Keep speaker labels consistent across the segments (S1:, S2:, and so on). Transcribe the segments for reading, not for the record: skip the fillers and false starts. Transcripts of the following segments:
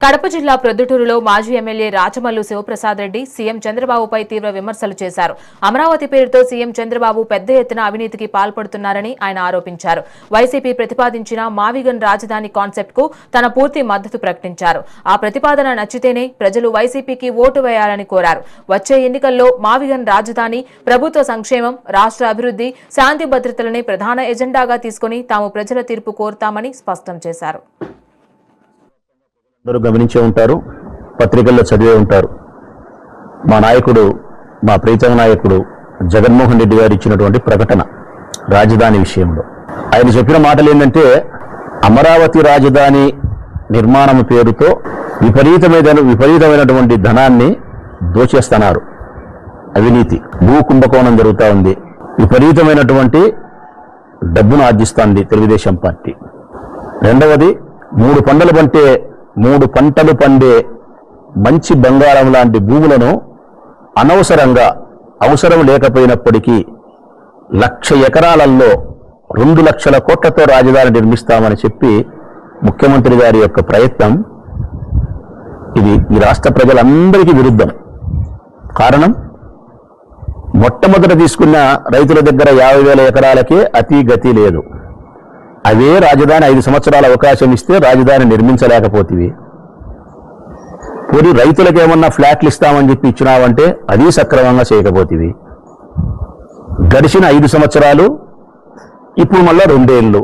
S1: కడప జిల్లా ప్రొద్దుటూరులో మాజీ ఎమ్మెల్యే రాచమల్లు శివప్రసాద్ రెడ్డి సీఎం చంద్రబాబుపై తీవ్ర విమర్శలు చేశారు. అమరావతి పేరుతో సీఎం చంద్రబాబు పెద్ద ఎత్తున అవినీతికి పాల్పడుతున్నారని ఆయన ఆరోపించారు. వైసీపీ ప్రతిపాదించిన మావిగన్ రాజధాని కాన్సెప్ట్ కు తన పూర్తి మద్దతు ప్రకటించారు. ఆ ప్రతిపాదన నచ్చితేనే ప్రజలు వైసీపీకి ఓటు వేయాలని కోరారు. వచ్చే ఎన్నికల్లో మావిగన్ రాజధాని, ప్రభుత్వ సంక్షేమం, రాష్ట్ర అభివృద్ధి, శాంతి భద్రతలని ప్రధాన ఎజెండాగా తీసుకుని తాము ప్రజల తీర్పు కోరుతామని స్పష్టం చేశారు.
S2: అందరూ గమనించే ఉంటారు, పత్రికల్లో చదివే ఉంటారు. మా నాయకుడు, మా ప్రీతమ నాయకుడు జగన్మోహన్ రెడ్డి గారు ఇచ్చినటువంటి ప్రకటన రాజధాని విషయంలో ఆయన చెప్పిన మాటలు ఏంటంటే, అమరావతి రాజధాని నిర్మాణం పేరుతో విపరీతమైనటువంటి ధనాన్ని దోచేస్తున్నారు. అవినీతి, భూ కుంభకోణం జరుగుతూ ఉంది. విపరీతమైనటువంటి డబ్బును ఆర్జిస్తోంది తెలుగుదేశం పార్టీ. రెండవది, మూడు పంటలు పండే మంచి బంగారం లాంటి భూములను అనవసరంగా, అవసరం లేకపోయినప్పటికీ 1,00,000 ఎకరాలలో 2 లక్షల కోట్లతో రాజధాని నిర్మిస్తామని చెప్పి ముఖ్యమంత్రి గారి యొక్క ప్రయత్నం ఇది ఈ రాష్ట్ర ప్రజలందరికీ విరుద్ధం. కారణం, మొట్టమొదట తీసుకున్న రైతుల దగ్గర 50,000 ఎకరాలకే అతి గతి లేదు. అవే రాజధాని 5 సంవత్సరాల అవకాశం ఇస్తే రాజధాని నిర్మించలేకపోతేవి. పోనీ రైతులకు ఏమన్నా ఫ్లాట్లు ఇస్తామని చెప్పి ఇచ్చినావంటే అది సక్రమంగా చేయకపోతేవి. గడిచిన 5 సంవత్సరాలు, ఇప్పుడు మళ్ళా 2 ఏళ్ళు.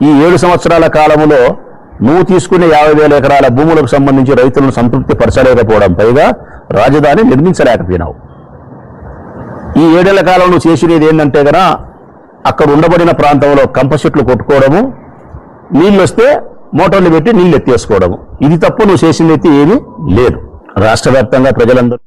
S2: ఈ 7 సంవత్సరాల కాలంలో నువ్వు తీసుకునే 50,000 ఎకరాల భూములకు సంబంధించి రైతులను సంతృప్తి పరచలేకపోవడం, పైగా రాజధాని నిర్మించలేకపోయినావు. ఈ 7 ఏళ్ల కాలం నువ్వు చేసినది ఏంటంటే కదా, అక్కడ ఉండబడిన ప్రాంతంలో కంప చెట్లు కొట్టుకోవడము, నీళ్ళు వస్తే మోటార్లు పెట్టి నీళ్ళు ఎత్తేసుకోవడము. ఇది తప్పు. నువ్వు చేసింది అయితే ఏమీ లేదు. రాష్ట్ర వ్యాప్తంగా ప్రజలందరూ